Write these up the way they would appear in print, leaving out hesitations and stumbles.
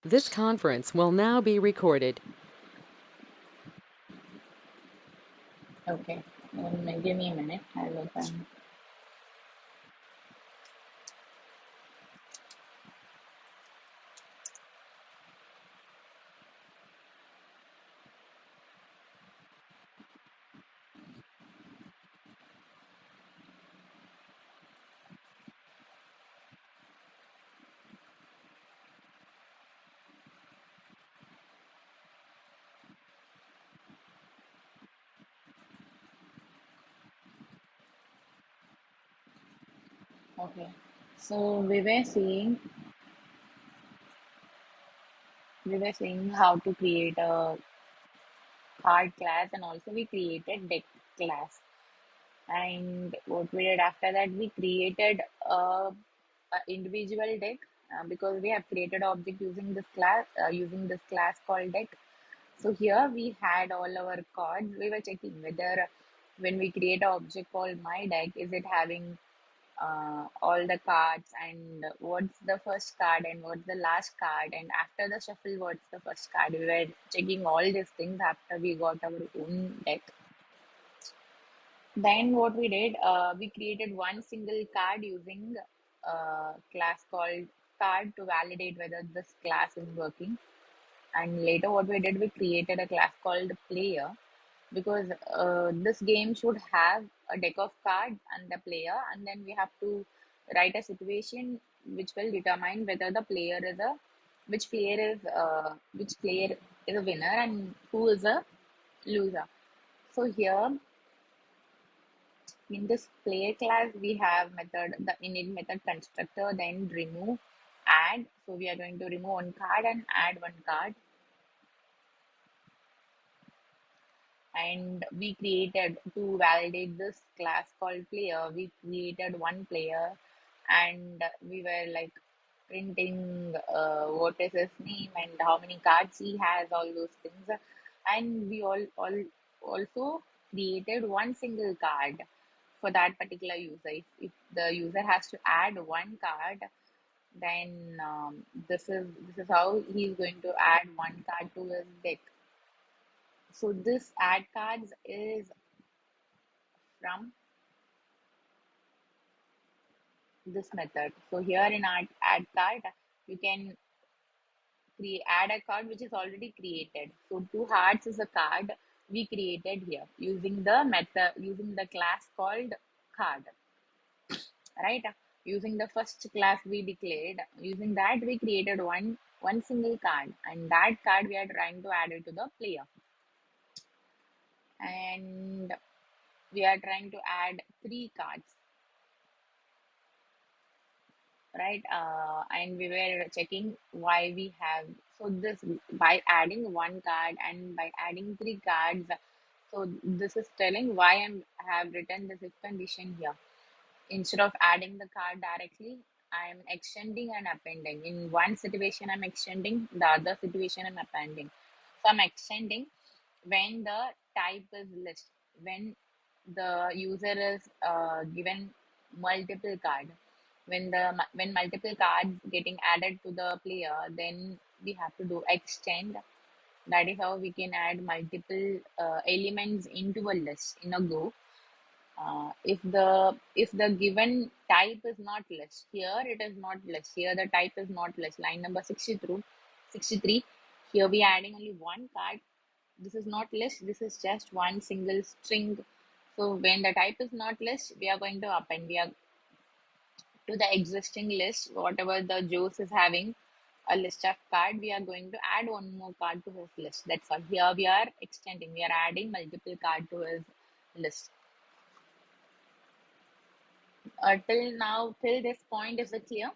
This conference will now be recorded. Okay, give me a minute. I'll open. Okay, so we were seeing how to create a card class, and also we created deck class. And what we did after that, we created a individual deck because we have created object using this class called deck. So here we had all our cards. We were checking whether when we create an object called my deck, is it having all the cards, and what's the first card and what's the last card, and after the shuffle what's the first card. We were checking all these things after we got our own deck. Then what we did, we created one single card using a class called card to validate whether this class is working. And later what we did, we created a class called player, because this game should have a deck of cards and the player, and then we have to write a situation which will determine whether the player is a which player is a winner and who is a loser. So here in this player class we have the init method constructor, then remove, add. So we are going to remove one card and add one card. And we created, to validate this class called player, we created one player, and we were like printing what is his name and how many cards he has, all those things. And we all also created one single card for that particular user. If the user has to add one card, then this is how he's going to add one card to his deck. So this add cards is from this method. So here in add card, you can create add a card which is already created. So two hearts is a card we created here using the method, using the class called card, right? Using the first class we declared, using that we created one single card, and that card we are trying to add it to the player, and we are trying to add three cards, right? And we were checking why we have, so this, by adding one card and by adding three cards, so this is telling why I have written this if condition here. Instead of adding the card directly, I am extending and appending. In one situation I'm extending, the other situation I'm appending. So I'm extending when the type is list, when the user is given multiple card, when multiple cards getting added to the player, then we have to do extend. That is how we can add multiple elements into a list in a go. If the given type is not list, here it is not list, here the type is not list, line number 60 through 63, here we are adding only one card. This is not list, this is just one single string. So when the type is not list, we are going to append, we are to the existing list, whatever the Joes is having a list of card, we are going to add one more card to his list. That's all. Here we are extending, we are adding multiple card to his list. Till now, till this point, is it clear?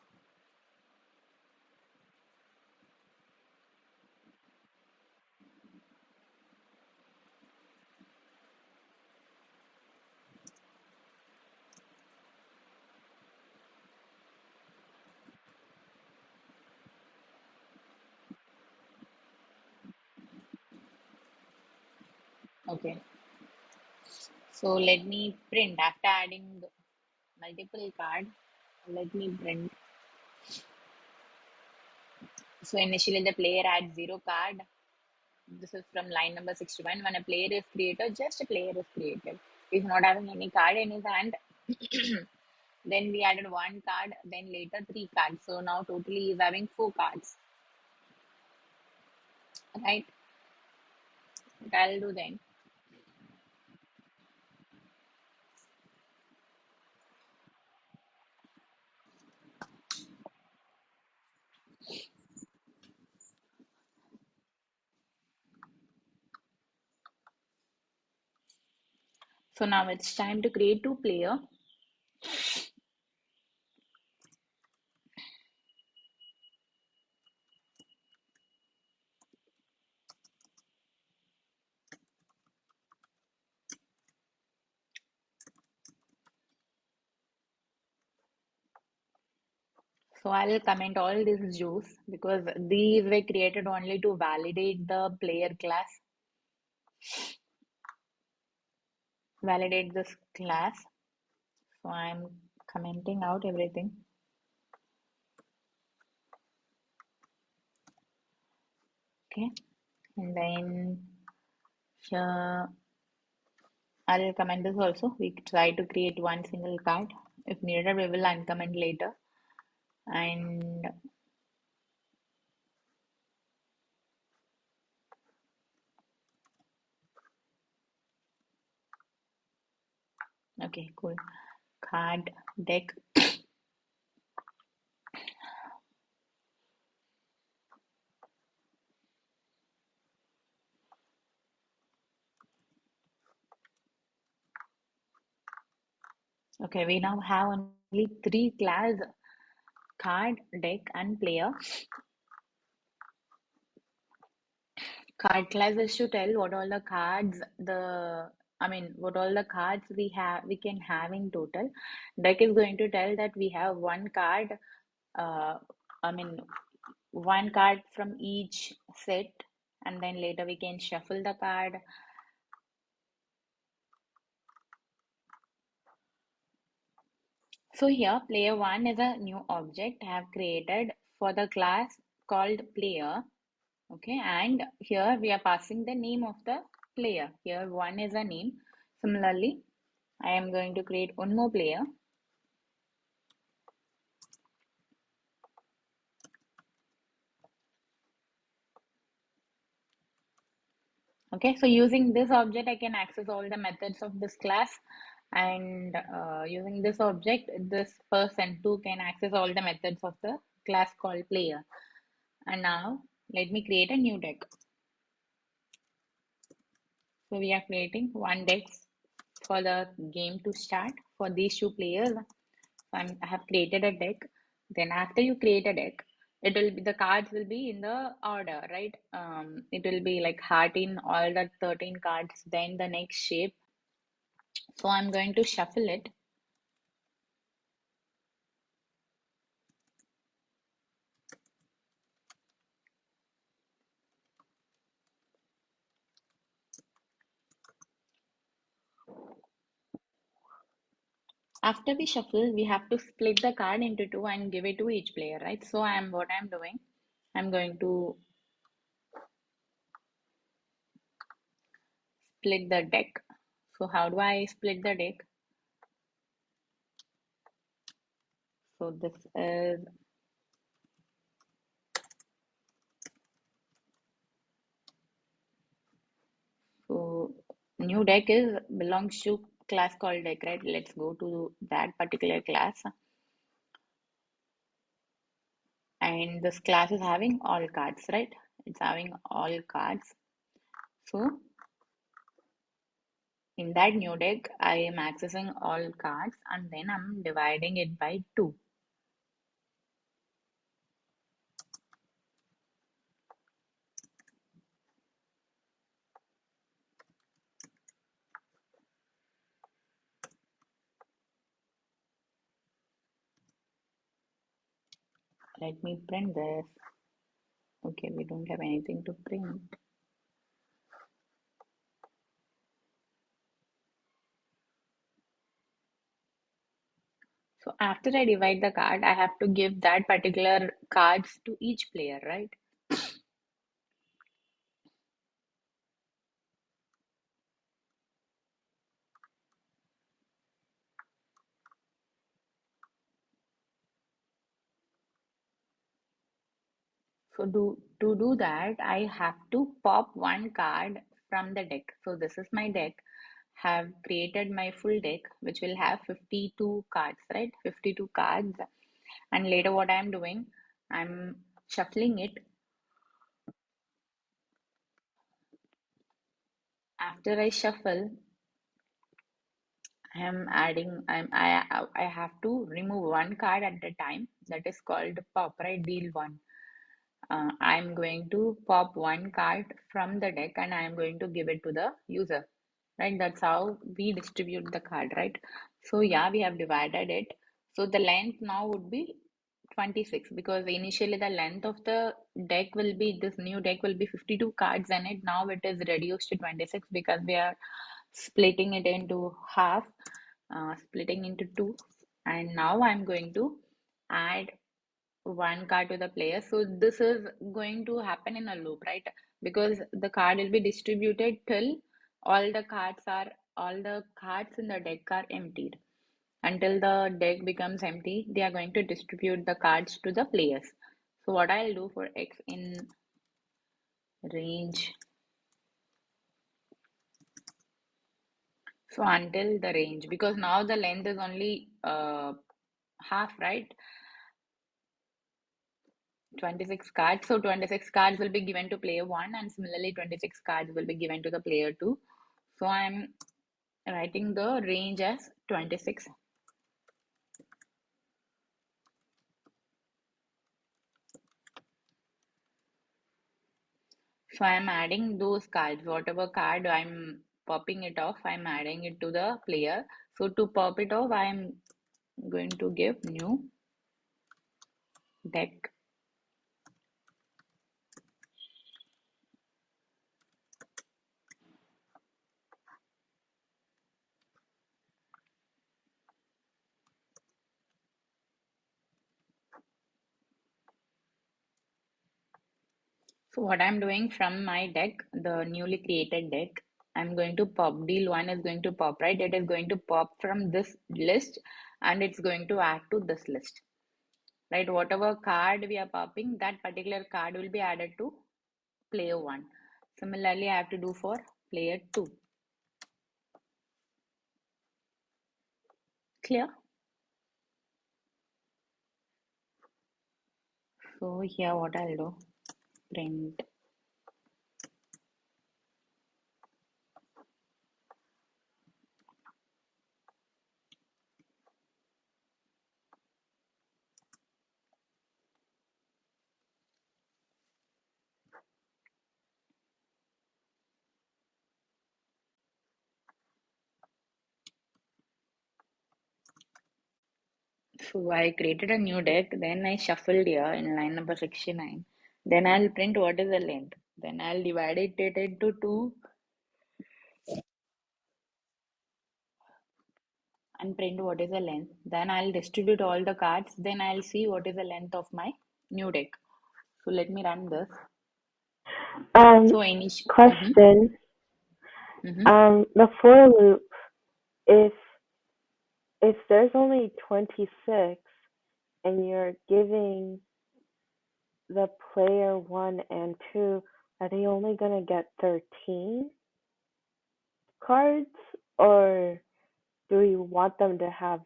Okay. So let me print after adding multiple card. Let me print. So initially the player adds 0 card. This is from line number 61. When a player is created, just a player is created. He's not having any card in his hand. Then we added 1 card, then later 3 cards. So now totally he's having 4 cards, right? What I'll do then. So now it's time to create 2 player. So I'll comment all these juice because these were created only to validate the player class, validate this class. So I'm commenting out everything. Okay. And then here I'll comment this also. We try to create one single card. If needed, we will uncomment later. And okay, cool. Card deck. Okay, we now have only 3 class: card, deck, and player. Card class is to tell what all the cards what all the cards we can have in total. Deck is going to tell that we have 1 card, uh, I mean 1 card from each set, and then later we can shuffle the card. So here player 1 is a new object I have created for the class called player. Okay, and here we are passing the name of the player. Here 1 is a name. Similarly, I am going to create one more player. Okay, so using this object, I can access all the methods of this class, and using this object, this person too can access all the methods of the class called player. And now let me create a new deck. So we are creating one deck for the game to start for these 2 players. So I have created a deck. Then after you create a deck, it will be the cards will be in the order, right? It will be like heart in all the 13 cards, then the next shape. So I'm going to shuffle it. After we shuffle, we have to split the card into 2 and give it to each player, right? So what I'm doing, I'm going to split the deck. So how do I split the deck? So this is so new deck is belongs to class called deck, right? Let's go to that particular class. And this class is having all cards, right? It's having all cards. So in that new deck, I am accessing all cards and then I'm dividing it by 2. Let me print this. Okay, we don't have anything to print. So after I divide the card, I have to give that particular cards to each player, right? So to do that, I have to pop one card from the deck. So this is my deck. Have created my full deck, which will have 52 cards, right? 52 cards. And later what I'm doing, I'm shuffling it. After I shuffle, I have to remove one card at a time. That is called pop, right? Deal one. I'm going to pop one card from the deck and I'm going to give it to the user, right? That's how we distribute the card, right? So yeah, we have divided it. So the length now would be 26 because initially the length of the deck will be this new deck will be 52 cards in it. Now it is reduced to 26 because we are splitting it into half, splitting into two. And now I'm going to add one card to the player. So this is going to happen in a loop, right? Because the card will be distributed till all the cards are all the cards in the deck are emptied. Until the deck becomes empty, they are going to distribute the cards to the players. So what I'll do for X in range. So until the range, because now the length is only half, right? 26 cards. So 26 cards will be given to player one, and similarly 26 cards will be given to the player two. So I'm writing the range as 26. So I'm adding those cards, whatever card I'm popping it off, I'm adding it to the player. So to pop it off, I'm going to give new deck. So what I'm doing from my deck, the newly created deck, I'm going to pop. Deal one is going to pop, right? It is going to pop from this list and it's going to add to this list, right? Whatever card we are popping, that particular card will be added to player one. Similarly, I have to do for player two. Clear? So here what I'll do, print. So I created a new deck, then I shuffled here in line number 69. Then I'll print what is the length. Then I'll divide it into two and print what is the length. Then I'll distribute all the cards. Then I'll see what is the length of my new deck. So let me run this. Um, So initial. question. Mm-hmm. The for loop, if there's only 26 and you're giving the player one and two, are they only gonna get 13 cards, or do you want them to have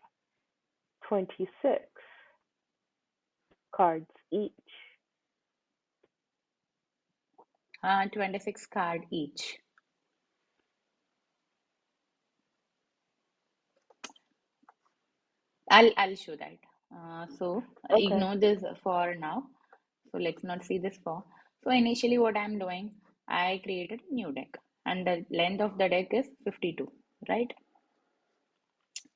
26 cards each? 26 card each. I'll show that. So Okay. ignore this for now. So let's not see this for. So initially what I'm doing, I created a new deck and the length of the deck is 52, right?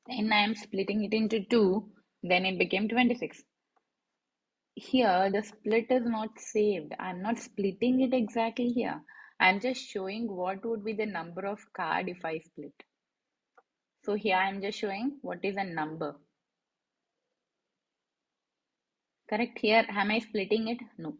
Then I'm splitting it into two, then it became 26. Here the split is not saved. I'm not splitting it exactly here. I'm just showing what would be the number of card if I split. So here I'm just showing what is a number. Correct. Here, am I splitting it? No,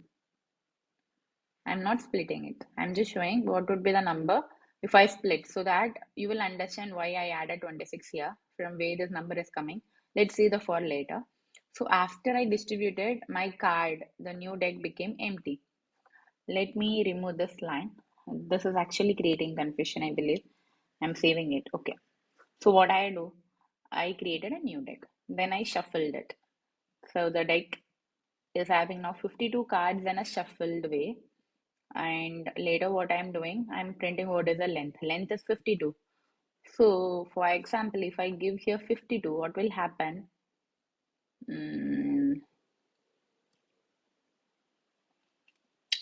I'm not splitting it. I'm just showing what would be the number if I split, so that you will understand why I added 26 here, from where this number is coming. Let's see the for later. So after I distributed my card, the new deck became empty. Let me remove this line. This is actually creating confusion, I believe. I'm saving it. Okay. So what I do, I created a new deck. Then I shuffled it. So the deck is having now 52 cards in a shuffled way. And later what I'm doing, I'm printing what is the length. Length is 52. So for example, if I give here 52, what will happen? Mm,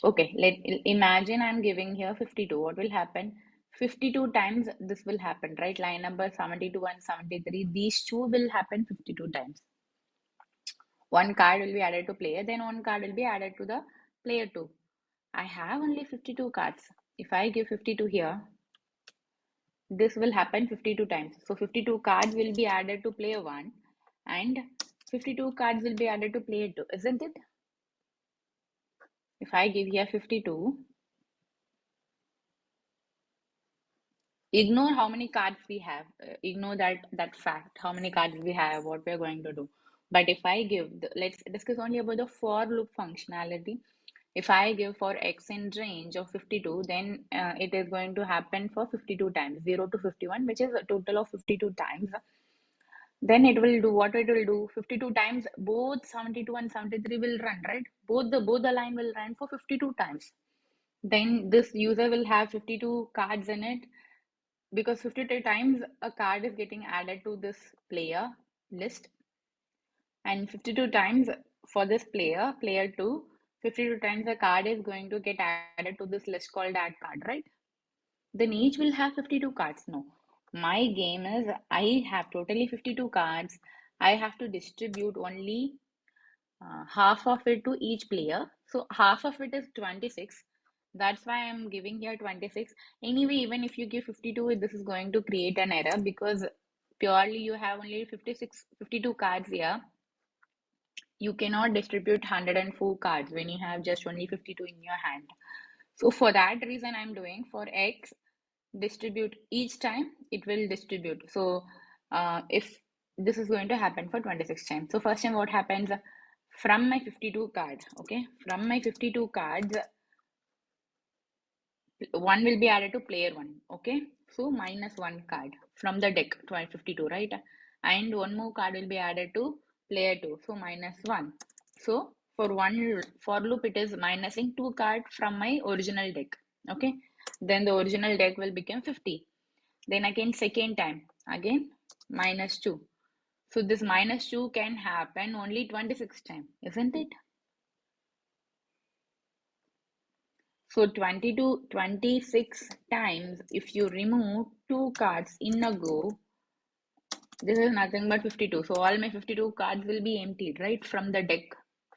okay, imagine I'm giving here 52. What will happen? 52 times this will happen, right? Line number 72 and 73. These two will happen 52 times. One card will be added to player, then one card will be added to the player two. I have only 52 cards. If I give 52 here, this will happen 52 times. So 52 cards will be added to player one and 52 cards will be added to player two, isn't it? If I give here 52, ignore how many cards we have, ignore that fact, how many cards we have, what we're going to do. But if I give, let's discuss only about the for loop functionality. If I give for x in range of 52, then it is going to happen for 52 times, 0 to 51, which is a total of 52 times. Then it will do what it will do, 52 times, both 72 and 73 will run, right? Both the line will run for 52 times. Then this user will have 52 cards in it, because 52 times a card is getting added to this player list, and 52 times for this player 2, 52 times a card is going to get added to this list called add card, right? Then each will have 52 cards. No, my game is I have totally 52 cards. I have to distribute only half of it to each player. So half of it is 26. That's why I'm giving here 26. Anyway, even if you give 52, this is going to create an error, because purely you have only 52 cards here. You cannot distribute 104 cards when you have just only 52 in your hand. So for that reason, I'm doing for X, distribute each time it will distribute. So if this is going to happen for 26 times. So first time what happens, from my 52 cards, okay, from my 52 cards, one will be added to player one, okay, so minus one card from the deck 52, right? And one more card will be added to player two, so minus one. So for one for loop, it is minusing two cards from my original deck, okay. Then the original deck will become 50. Then again second time, again minus 2. So this minus 2 can happen only 26 times, isn't it? So 20 to 26 times, if you remove two cards in a go, this is nothing but 52. So all my 52 cards will be emptied, right? From the deck,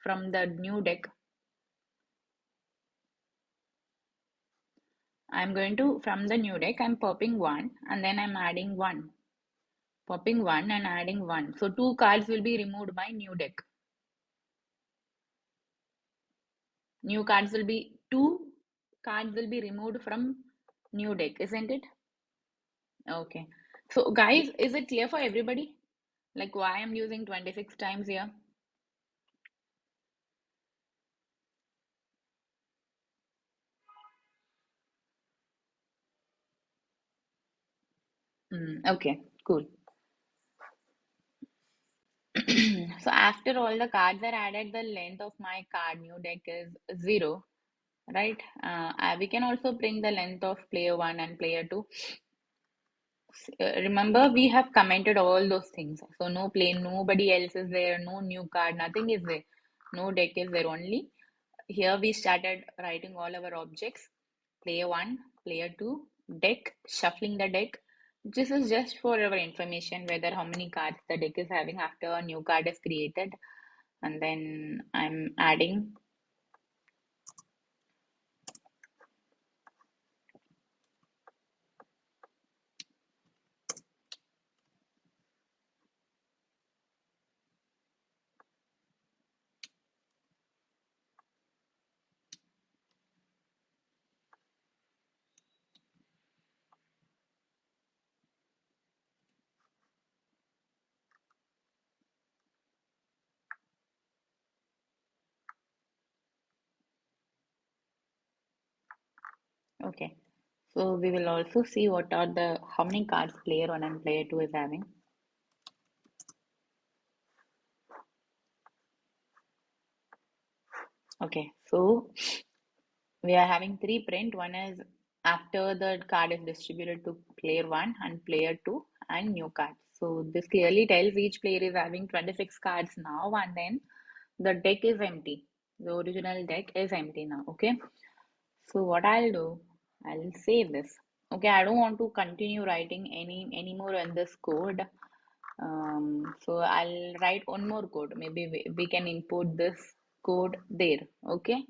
from the new deck. I'm going to, from the new deck, I'm popping one and then I'm adding one. Popping one and adding one. So two cards will be removed by new deck. New cards will be, two cards will be removed from new deck, isn't it? Okay. So guys, is it clear for everybody? Like why I'm using 26 times here? Okay, cool. So after all the cards are added, the length of my card new deck is 0, right? We can also bring the length of player 1 and player 2. Remember, we have commented all those things. So no play, nobody else is there, no new card, nothing is there. No deck is there only. Here we started writing all our objects. Player 1, player 2, deck, shuffling the deck. This is just for our information, whether how many cards the deck is having after a new card is created. And then I'm adding. Okay. So we will also see what are the how many cards player one and player two is having. Okay. So we are having three print. One is after the card is distributed to player one and player two and new cards. So this clearly tells each player is having 26 cards now, and then the deck is empty. The original deck is empty now. Okay. So what I'll do, I'll save this. Okay, I don't want to continue writing anymore in this code. So I'll write one more code. Maybe we can import this code there. Okay.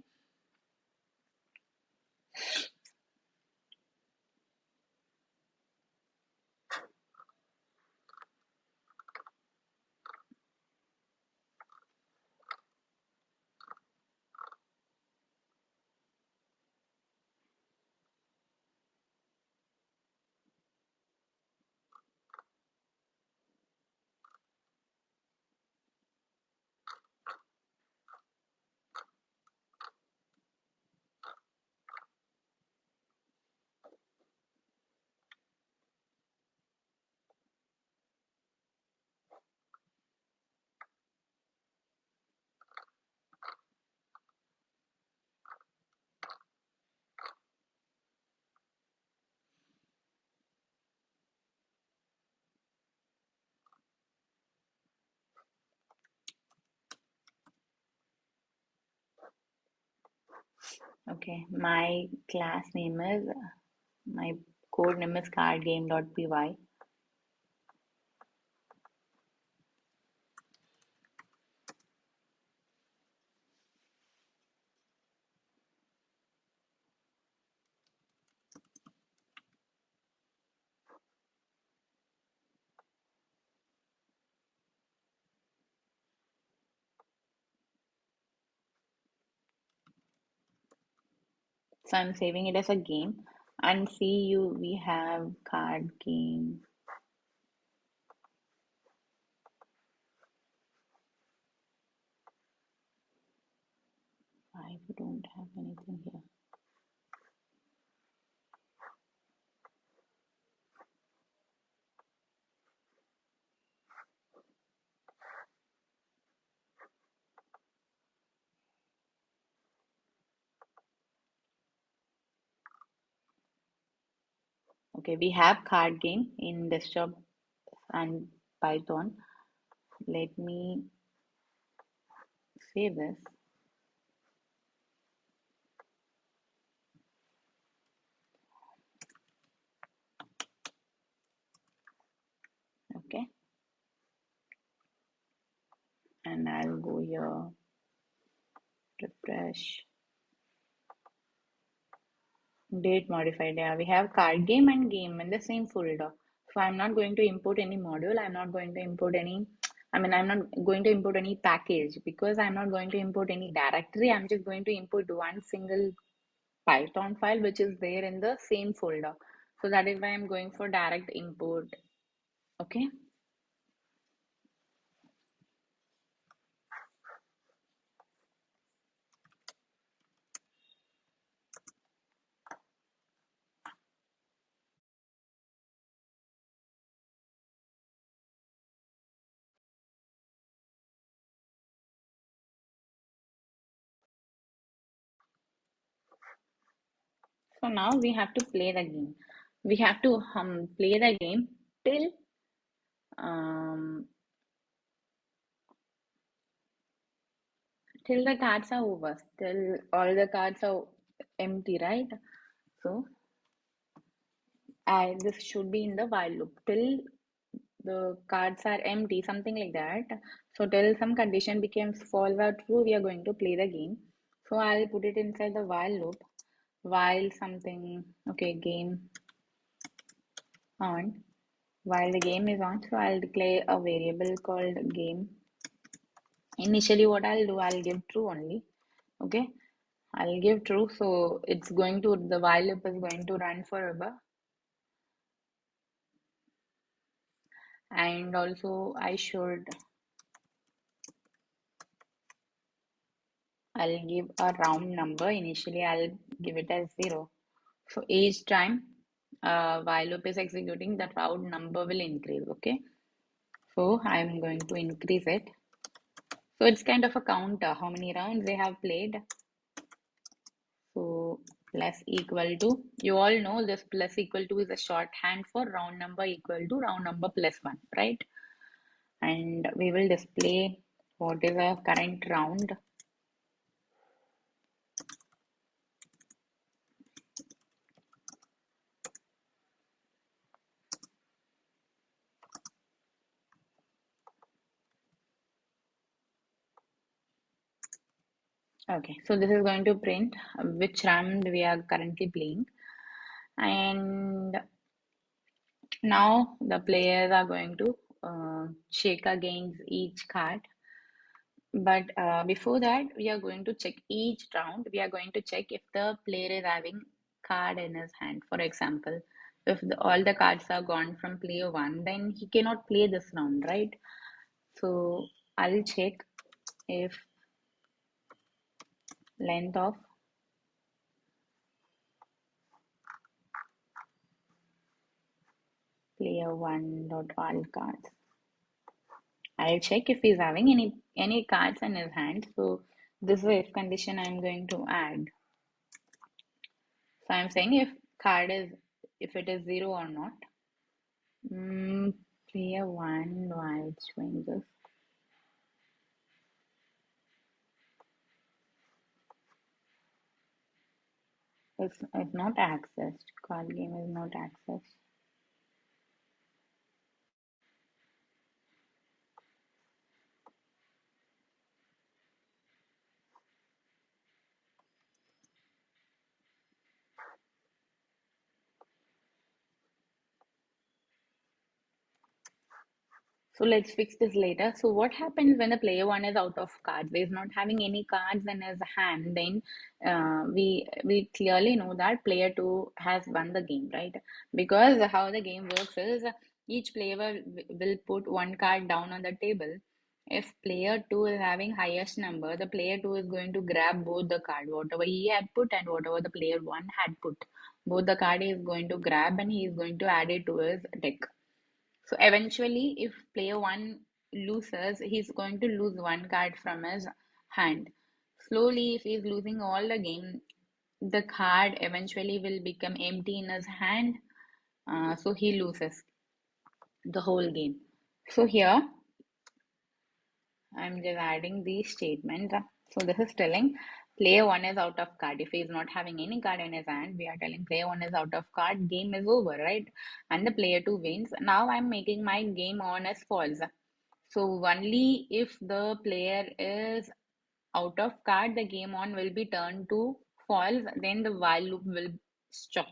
Okay. My class name is my code name is cardgame.py. So I'm saving it as a game. And see you we have card game. I don't have anything here. Okay, we have card game in desktop and Python. Let me save this. Okay, and I'll go here, refresh, date modified. Yeah, we have card game and game in the same folder. So I'm not going to import any module. I'm not going to import any, I'm not going to import any package because I'm not going to import any directory. I'm just going to import one single Python file which is there in the same folder. So that is why I'm going for direct import. Okay. So now we have to play the game. We have to play the game till um, till the cards are over, till all the cards are empty, right? So this should be in the while loop till the cards are empty, something like that. So till some condition becomes false or true, we are going to play the game. So I'll put it inside the while loop. While something, okay, game on. While the game is on, so I'll declare a variable called game. Initially, what I'll do, I'll give true only. Okay, I'll give true, so it's going to the while loop is going to run forever. And also, I'll give a round number. Initially, I'll give it as 0. So each time while loop is executing, the round number will increase. Okay. So I'm going to increase it. So it's kind of a counter, how many rounds they have played. So plus equal to, you all know this plus equal to is a shorthand for round number equal to round number plus one, right? And we will display what is our current round. Okay, so this is going to print which round we are currently playing. And now the players are going to check against each card. But before that, we are going to check each round. We are going to check if the player is having card in his hand. For example, if all the cards are gone from player one, then he cannot play this round, right? So I'll check if length of player one dot all cards. I'll check if he's having any cards in his hand. So this is the if condition I'm going to add. So I'm saying if it is zero or not. Player one, why it's showing this? It's not accessed. Card game is not accessed. So let's fix this later. So what happens when the player one is out of cards? He's not having any cards in his hand. Then we clearly know that player two has won the game, right? Because how the game works is each player will put one card down on the table. If player two is having highest number, the player two is going to grab both the card, whatever he had put and whatever the player one had put. Both the card he is going to grab and he is going to add it to his deck. So eventually, if player one loses, he's going to lose one card from his hand. Slowly, if he's losing all the game, the card eventually will become empty in his hand. So he loses the whole game. So here, I'm just adding these statements. So this is telling player one is out of card. If he is not having any card in his hand, we are telling player one is out of card, game is over, right? And the player two wins. Now I'm making my game on as false. So only if the player is out of card, the game on will be turned to false, then the while loop will stop.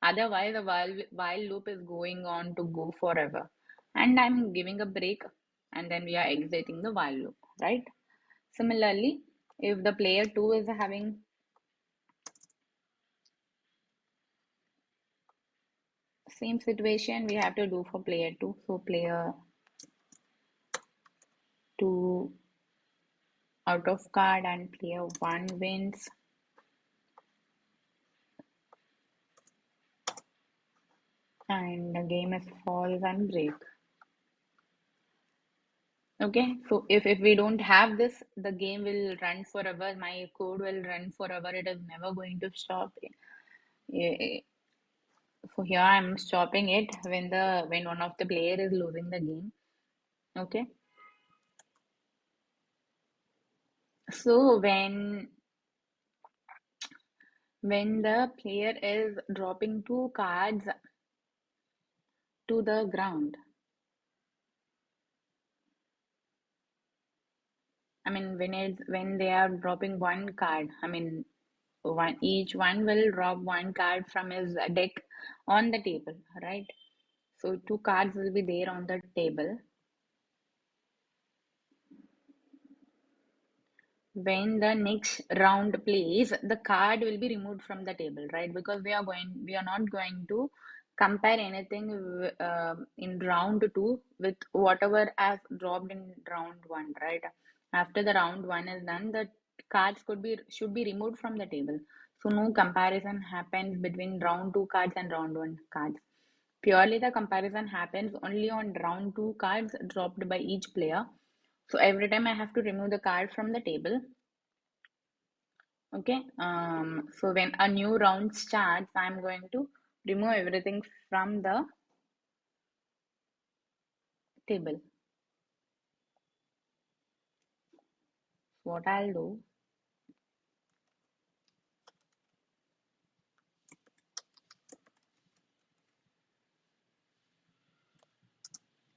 Otherwise, the while loop is going on to go forever. And I'm giving a break and then we are exiting the while loop, right? Similarly, if the player 2 is having same situation, we have to do for player 2. So player 2 out of card and player 1 wins. And the game is false and break. Okay, so if we don't have this, the game will run forever. My code will run forever. It is never going to stop. So here I'm stopping it when one of the player is losing the game. Okay. So when the player is dropping two cards to the ground, I mean when they are dropping one card, I mean each one will drop one card from his deck on the table, right? So two cards will be there on the table. When the next round plays, the card will be removed from the table, right? Because we are not going to compare anything in round two with whatever has dropped in round one, right? After the round one is done, the cards should be removed from the table. So no comparison happens between round 2 cards and round 1 cards. Purely the comparison happens only on round 2 cards dropped by each player. So every time I have to remove the card from the table. Okay. So when a new round starts, I'm going to remove everything from the table. What I'll do,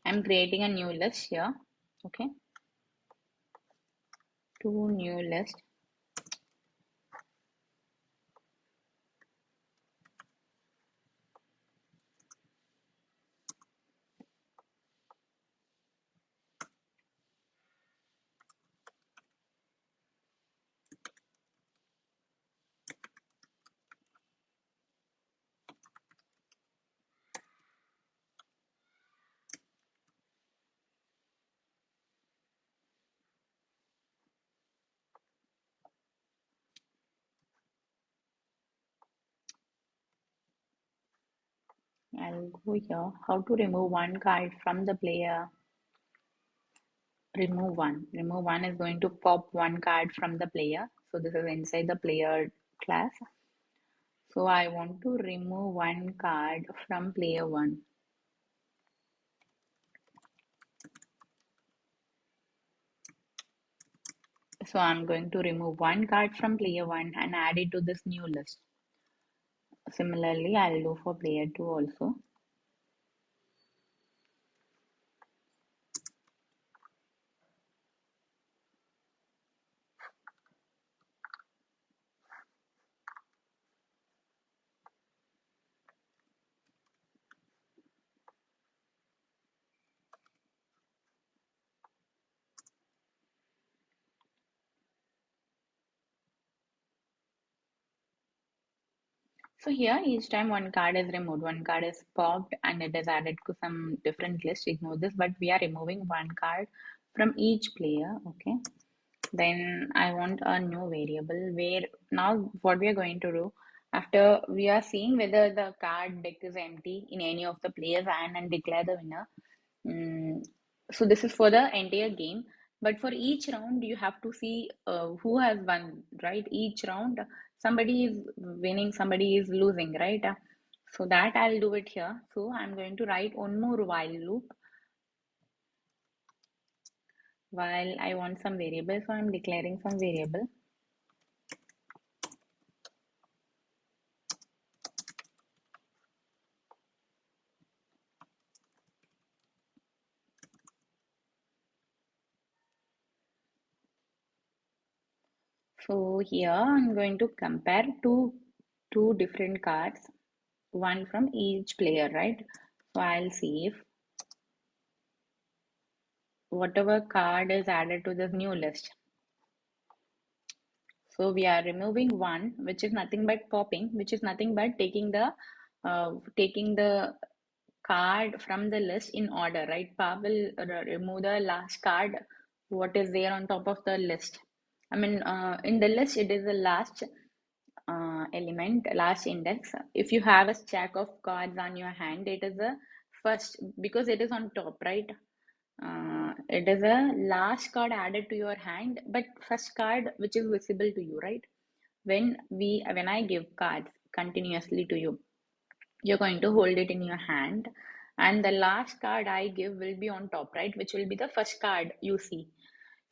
I'm creating a new list here. Okay. Two new list. I'll go here. How to remove one card from the player? Remove one. Remove one is going to pop one card from the player. So this is inside the player class. So I want to remove one card from player one. So I'm going to remove one card from player one and add it to this new list. Similarly, I'll do for player two also. So here each time one card is removed, one card is popped and it is added to some different list. Ignore this, but we are removing one card from each player. Okay. Then I want a new variable where now what we are going to do after we are seeing whether the card deck is empty in any of the players and declare the winner. Mm, so this is for the entire game, but for each round you have to see who has won, right? Each round somebody is winning, somebody is losing, right? So that I'll do it here. So I'm going to write one more while loop while I want some variable. So I'm declaring some variable. So here I'm going to compare two different cards, one from each player, right? So I'll see if whatever card is added to this new list. So we are removing one, which is nothing but popping, which is nothing but taking the card from the list in order, right? Pa will remove the last card, what is there on top of the list. I mean, in the list, it is the last element, last index. If you have a stack of cards on your hand, it is the first because it is on top, right? It is a last card added to your hand, but first card which is visible to you, right? When I give cards continuously to you, you're going to hold it in your hand, and the last card I give will be on top, right? Which will be the first card you see.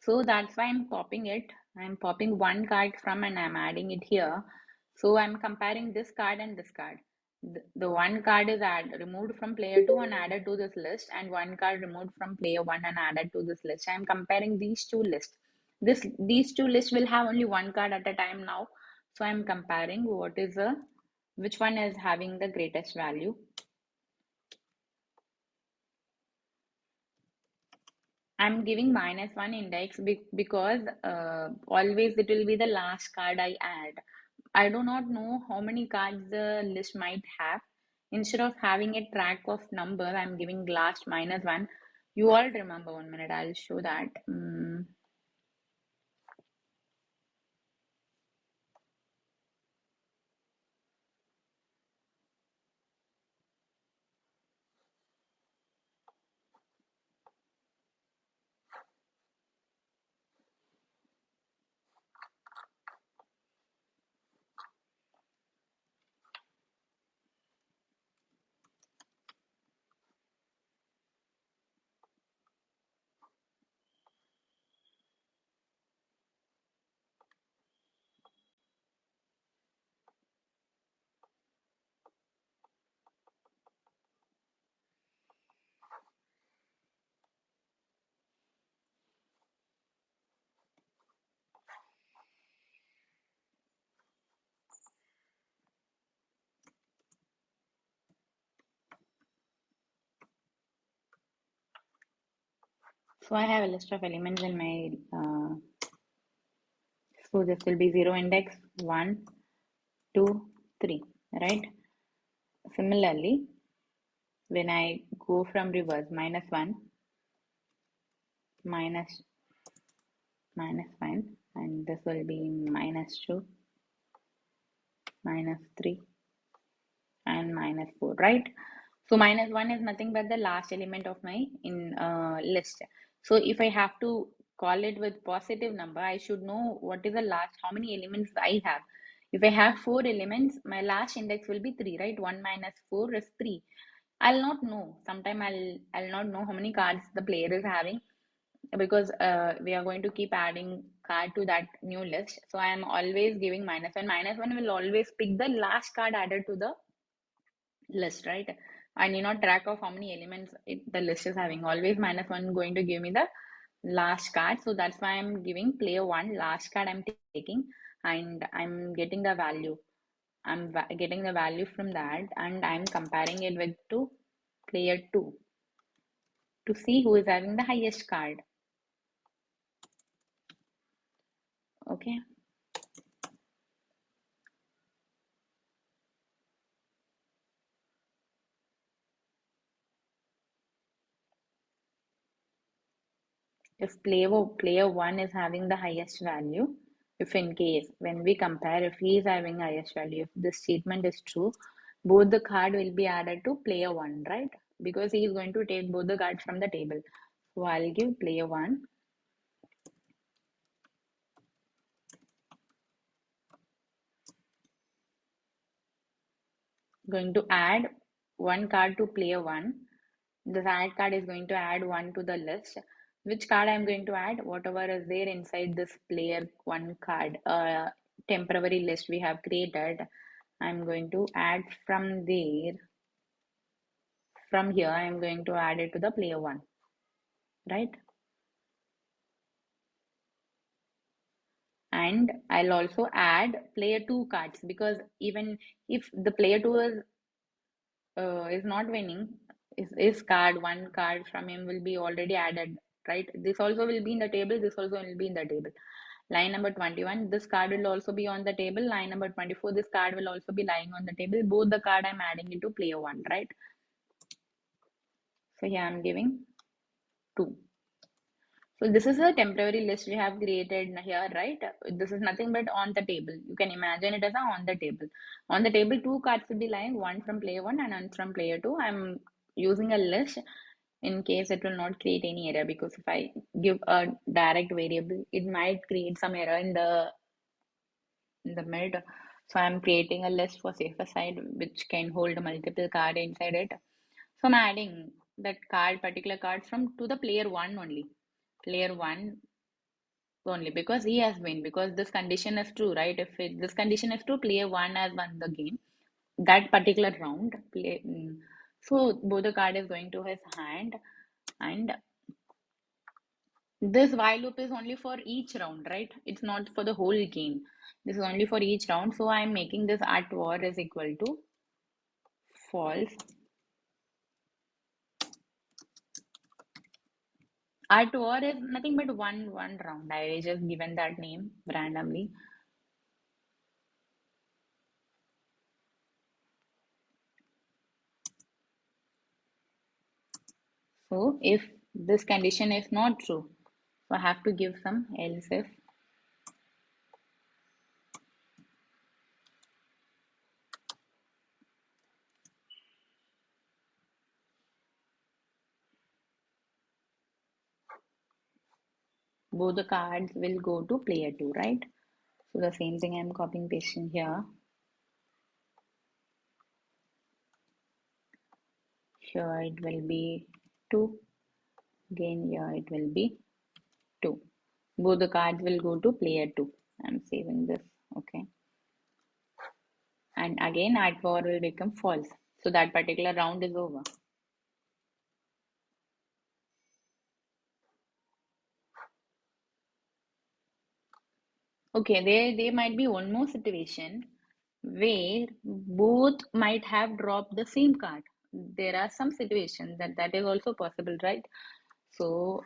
So that's why I'm popping it. I'm popping one card from and I'm adding it here. So I'm comparing this card and this card. The one card is removed from player 2 and added to this list, and one card removed from player 1 and added to this list. I'm comparing these two lists. These two lists will have only one card at a time now. So I'm comparing which one is having the greatest value. I'm giving -1 index because always it will be the last card I add. I do not know how many cards the list might have. Instead of having a track of number, I'm giving last -1. You all remember, 1 minute, I'll show that. So I have a list of elements in my, so this will be 0 index, 1, 2, 3, right? Similarly, when I go from reverse, minus 1, minus, minus 1, and this will be minus 2, minus 3, and minus 4, right? So minus 1 is nothing but the last element of my list. So if I have to call it with positive number, I should know what is the last, how many elements I have. If I have 4 elements, my last index will be 3, right? 1 minus 4 is 3. I'll not know. Sometime I'll not know how many cards the player is having, because we are going to keep adding card to that new list. So I am always giving minus 1. Minus 1 will always pick the last card added to the list, right? And track of how many elements the list is having. Always minus 1 going to give me the last card. So that's why I'm giving player 1 last card I'm taking, and I'm getting the value. I'm getting the value from that, and I'm comparing it with to player 2 to see who is having the highest card. Okay. If player 1 is having the highest value, if in case when we compare, if he is having highest value, if this statement is true, both the card will be added to player 1, right? Because he is going to take both the cards from the table. So I'll give player 1, going to add one card to player 1. This add card is going to add 1 to the list. Which card I'm going to add? Whatever is there inside this player 1 card, temporary list we have created, I'm going to add from there. From here, I'm going to add it to the player 1, right? And I'll also add player 2 cards, because even if the player 2 is not winning, his card, one card from him will be already added, right? This also will be in the table, this also will be in the table. Line number 21, this card will also be on the table. Line number 24, this card will also be lying on the table. Both the card I'm adding into player 1, right? So here I'm giving 2. So this is a temporary list we have created here, right? This is nothing but on the table. You can imagine it as a on the table. On the table, 2 cards will be lying, one from player 1 and one from player 2. I'm using a list in case it will not create any error, because if I give a direct variable, it might create some error in the mid. So I'm creating a list for safer side, which can hold multiple card inside it. So I'm adding that card, particular card from to the player 1 only. Player 1 only, because he has win, because this condition is true, right? If this condition is true, player 1 has won the game, that particular round. So both the card is going to his hand, and this while loop is only for each round, right? It's not for the whole game. This is only for each round. So I'm making this at war is equal to false. At war is nothing but one round. I just given that name randomly. So if this condition is not true, so I have to give some else if. Both the cards will go to player 2, right? So the same thing I'm copying pasting here. Here it will be 2. Again here it will be 2. Both the cards will go to player 2. I'm saving this. Okay. And again at war will become false. So that particular round is over. Okay, there might be one more situation where both might have dropped the same card. There are some situations that is also possible, right? So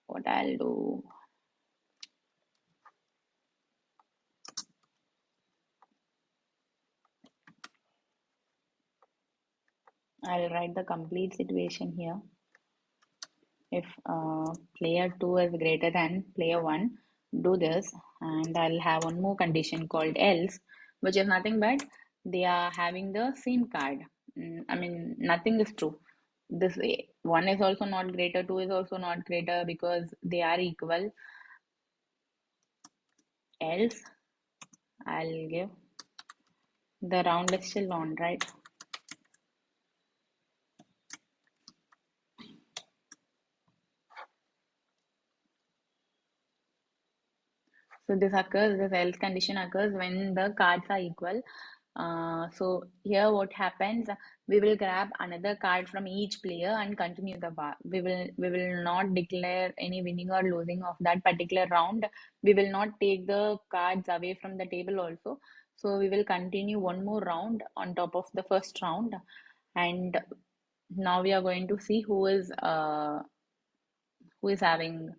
what I'll do, I'll write the complete situation here. If player 2 is greater than player 1, do this, and I'll have one more condition called else, which is nothing but they are having the same card. I mean, nothing is true. This way, 1 is also not greater, 2 is also not greater because they are equal. Else, I'll give the round is still on, right? So this else condition occurs when the cards are equal. So here what happens, we will grab another card from each player and continue the bar. We will not declare any winning or losing of that particular round. We will not take the cards away from the table also. So we will continue one more round on top of the first round. And now we are going to see who is having.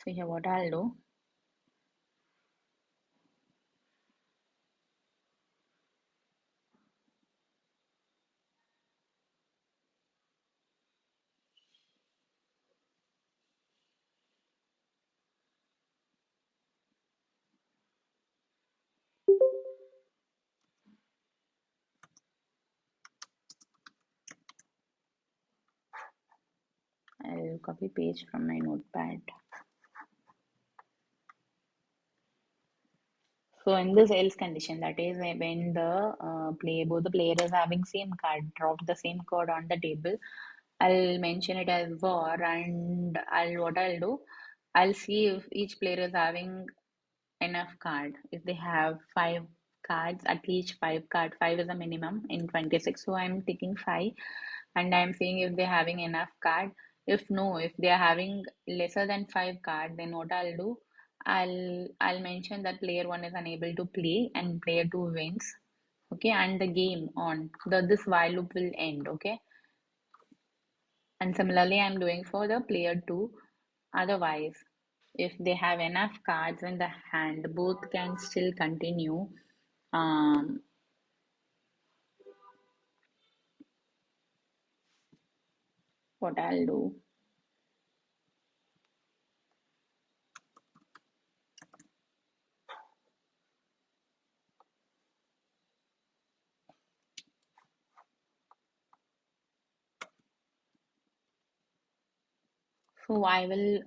So here what I'll do. I'll copy paste from my notepad. So in this else condition, that is when both the players having same card, drop the same card on the table, I'll mention it as war, and I'll do, I'll see if each player is having enough card. If they have 5 cards, at least 5 card, 5 is a minimum in 26. So I'm taking 5, and I'm seeing if they're having enough card. If no, if they are having lesser than 5 card, then what I'll do, I'll mention that player 1 is unable to play and player 2 wins. Okay, and the game on this while loop will end. Okay, and similarly I'm doing for the player 2. Otherwise, if they have enough cards in the hand, both can still continue. Um, what I'll do. So I will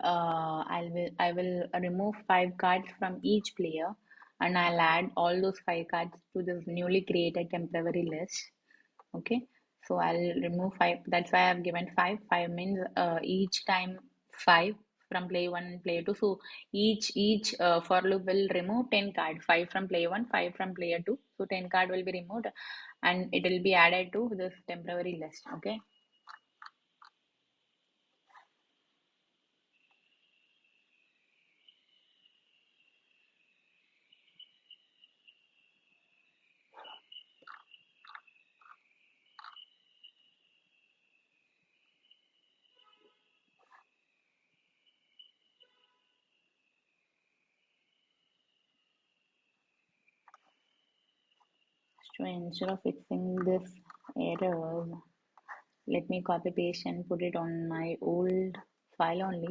remove 5 cards from each player, and I'll add all those 5 cards to this newly created temporary list. Okay, so I'll remove 5. That's why I've given 5. 5 means each time 5 from player 1 and player 2. So each for loop will remove 10 card. 5 from player 1, 5 from player 2. So 10 card will be removed, and it will be added to this temporary list. Okay. So instead of fixing this error, let me copy paste and put it on my old file only.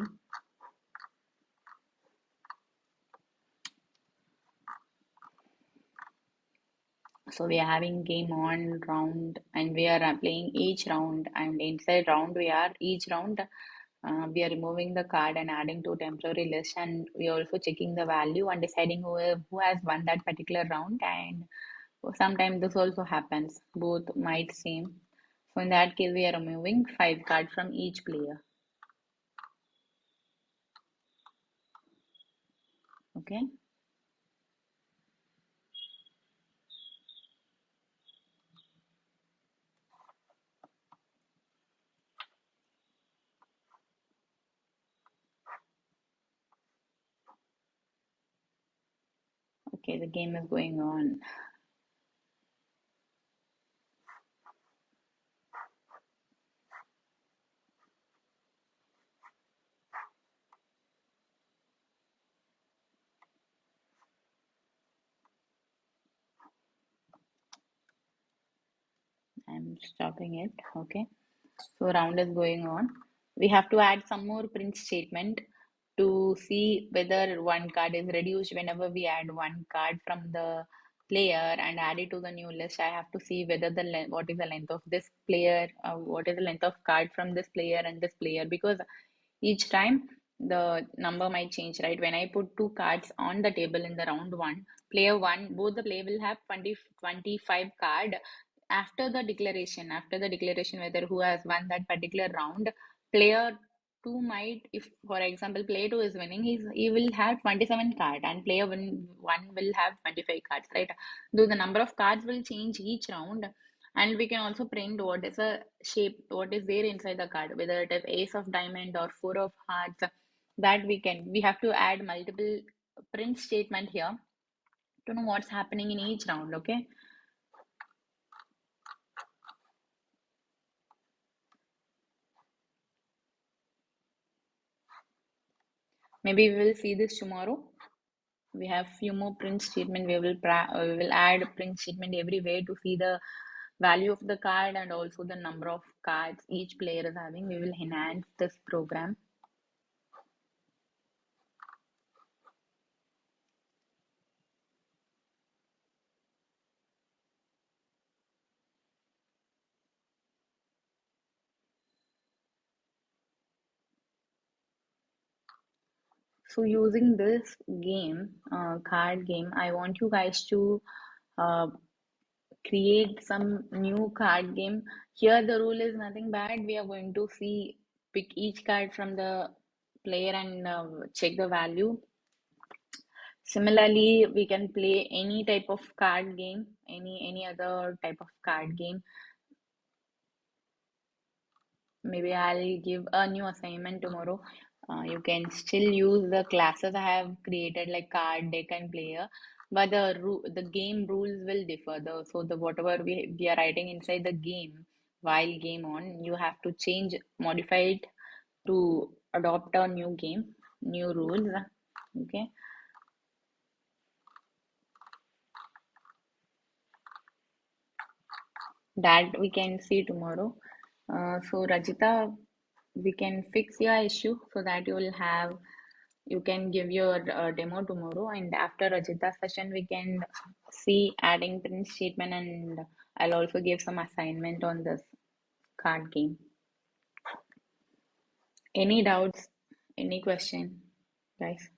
So we are having game on round, and we are playing each round, and inside round each round we are removing the card and adding to temporary list, and we are also checking the value and deciding who has won that particular round. And sometimes this also happens, both might same. So in that case, we are removing 5 cards from each player. Okay. Okay, the game is going on. I'm stopping it. Okay. So round is going on. We have to add some more print statement to see whether one card is reduced. Whenever we add one card from the player and add it to the new list, I have to see whether what is the length of this player, what is the length of card from this player and this player, because each time the number might change, right? When I put two cards on the table in the round one, player one, both the player will have 25 card. After the declaration whether who has won that particular round, player two might, if for example player two is winning, he will have 27 card and one will have 25 cards, right? Though the number of cards will change each round, and we can also print what is a shape, what is there inside the card, whether it is ace of diamond or four of hearts. That we have to add multiple print statement here to know what's happening in each round. Okay. Maybe we will see this tomorrow. We have few more print statement. We will add print statement everywhere to see the value of the card and also the number of cards each player is having. We will enhance this program. So using this game, card game, I want you guys to uh, create some new card game. Here the rule is nothing bad. We are going to pick each card from the player and check the value. Similarly, we can play any type of card game, any other type of card game. Maybe I'll give a new assignment tomorrow. You can still use the classes I have created, like card, deck, and player, but the game rules will differ. The whatever we are writing inside the game while game on, you have to modify it to adopt a new game, new rules. Okay, that we can see tomorrow. So Rajita, we can fix your issue so that you can give your demo tomorrow, and after Rajita's session we can see adding print statement, and I'll also give some assignment on this card game. Any doubts, any question, guys?